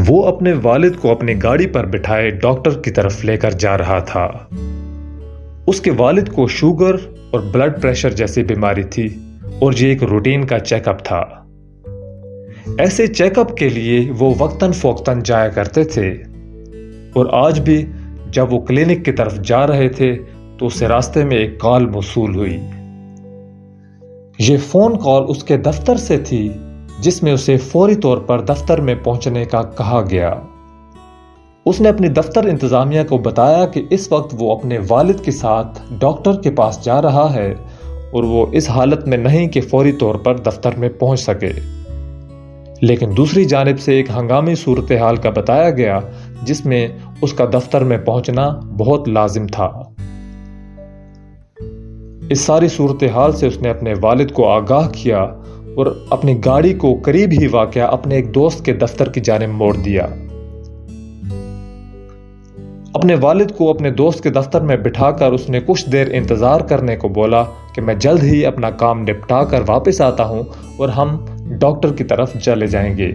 وہ اپنے والد کو اپنی گاڑی پر بٹھائے ڈاکٹر کی طرف لے کر جا رہا تھا۔ اس کے والد کو شوگر اور بلڈ پریشر جیسی بیماری تھی اور یہ ایک روٹین کا چیک اپ تھا۔ ایسے چیک اپ کے لیے وہ وقتاً فوقتاً جایا کرتے تھے، اور آج بھی جب وہ کلینک کی طرف جا رہے تھے تو اسے راستے میں ایک کال موصول ہوئی۔ یہ فون کال اس کے دفتر سے تھی، جس میں اسے فوری طور پر دفتر میں پہنچنے کا کہا گیا۔ اس نے اپنی دفتر انتظامیہ کو بتایا کہ اس وقت وہ اپنے والد کے ساتھ ڈاکٹر کے پاس جا رہا ہے اور وہ اس حالت میں نہیں کہ فوری طور پر دفتر میں پہنچ سکے۔ لیکن دوسری جانب سے ایک ہنگامی صورتحال کا بتایا گیا جس میں اس کا دفتر میں پہنچنا بہت لازم تھا۔ اس ساری صورتحال سے اس نے اپنے والد کو آگاہ کیا اور اپنی گاڑی کو قریب ہی واقع اپنے ایک دوست کے دفتر کی جانب موڑ دیا۔ اپنے والد کو اپنے دوست کے دفتر میں بٹھا کر اس نے کچھ دیر انتظار کرنے کو بولا کہ میں جلد ہی اپنا کام نپٹا کر واپس آتا ہوں اور ہم ڈاکٹر کی طرف چلے جائیں گے۔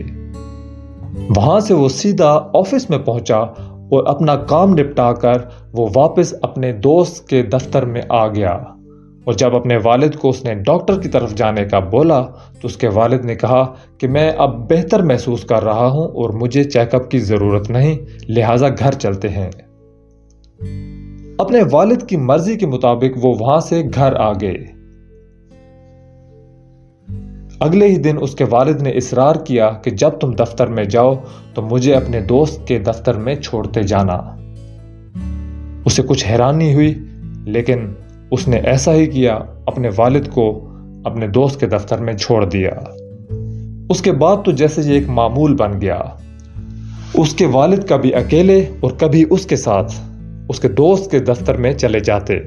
وہاں سے وہ سیدھا آفس میں پہنچا اور اپنا کام نپٹا کر وہ واپس اپنے دوست کے دفتر میں آ گیا، اور جب اپنے والد کو اس نے ڈاکٹر کی طرف جانے کا بولا تو اس کے والد نے کہا کہ میں اب بہتر محسوس کر رہا ہوں اور مجھے چیک اپ کی ضرورت نہیں، لہٰذا گھر چلتے ہیں۔ اپنے والد کی مرضی کے مطابق وہ وہاں سے گھر آ گئے۔ اگلے ہی دن اس کے والد نے اصرار کیا کہ جب تم دفتر میں جاؤ تو مجھے اپنے دوست کے دفتر میں چھوڑتے جانا۔ اسے کچھ حیرانی ہوئی، لیکن اس نے ایسا ہی کیا، اپنے والد کو اپنے دوست کے دفتر میں چھوڑ دیا۔ اس کے بعد تو جیسے یہ ایک معمول بن گیا، اس کے والد کبھی اکیلے اور کبھی اس کے ساتھ اس کے دوست کے دفتر میں چلے جاتے،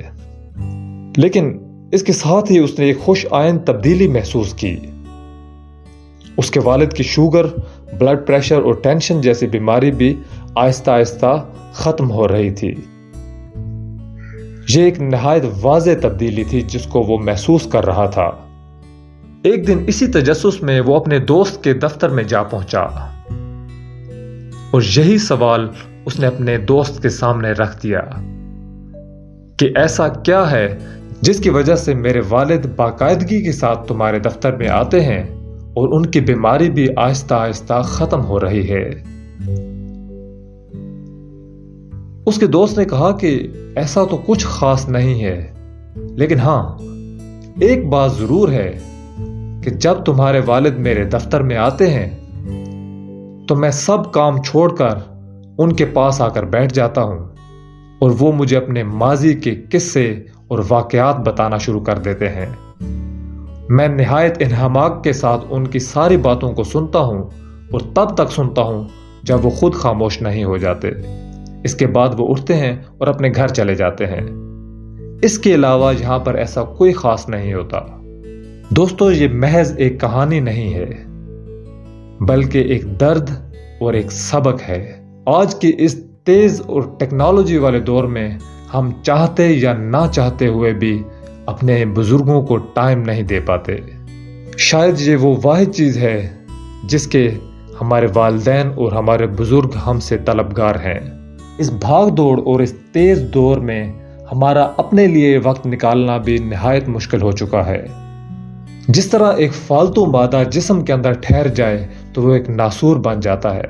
لیکن اس کے ساتھ ہی اس نے ایک خوش آئند تبدیلی محسوس کی۔ اس کے والد کی شوگر، بلڈ پریشر اور ٹینشن جیسی بیماری بھی آہستہ آہستہ ختم ہو رہی تھی۔ یہ ایک نہایت واضح تبدیلی تھی جس کو وہ محسوس کر رہا تھا۔ ایک دن اسی تجسس میں وہ اپنے دوست کے دفتر میں جا پہنچا اور یہی سوال اس نے اپنے دوست کے سامنے رکھ دیا کہ ایسا کیا ہے جس کی وجہ سے میرے والد باقاعدگی کے ساتھ تمہارے دفتر میں آتے ہیں اور ان کی بیماری بھی آہستہ آہستہ ختم ہو رہی ہے۔ اس کے دوست نے کہا کہ ایسا تو کچھ خاص نہیں ہے، لیکن ہاں ایک بات ضرور ہے کہ جب تمہارے والد میرے دفتر میں آتے ہیں تو میں سب کام چھوڑ کر ان کے پاس آ کر بیٹھ جاتا ہوں اور وہ مجھے اپنے ماضی کے قصے اور واقعات بتانا شروع کر دیتے ہیں۔ میں نہایت انہماک کے ساتھ ان کی ساری باتوں کو سنتا ہوں اور تب تک سنتا ہوں جب وہ خود خاموش نہیں ہو جاتے۔ اس کے بعد وہ اٹھتے ہیں اور اپنے گھر چلے جاتے ہیں۔ اس کے علاوہ یہاں پر ایسا کوئی خاص نہیں ہوتا۔ دوستو، یہ محض ایک کہانی نہیں ہے، بلکہ ایک درد اور ایک سبق ہے۔ آج کے اس تیز اور ٹیکنالوجی والے دور میں ہم چاہتے یا نہ چاہتے ہوئے بھی اپنے بزرگوں کو ٹائم نہیں دے پاتے۔ شاید یہ وہ واحد چیز ہے جس کے ہمارے والدین اور ہمارے بزرگ ہم سے طلبگار ہیں۔ اس بھاگ دوڑ اور اس تیز دور میں ہمارا اپنے لیے وقت نکالنا بھی نہایت مشکل ہو چکا ہے۔ جس طرح ایک فالتو مادہ جسم کے اندر ٹھہر جائے تو وہ ایک ناسور بن جاتا ہے،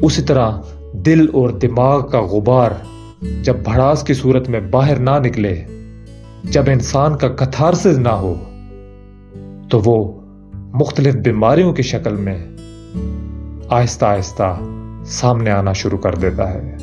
اسی طرح دل اور دماغ کا غبار جب بھڑاس کی صورت میں باہر نہ نکلے، جب انسان کا کتھارسس نہ ہو، تو وہ مختلف بیماریوں کی شکل میں آہستہ آہستہ سامنے آنا شروع کر دیتا ہے۔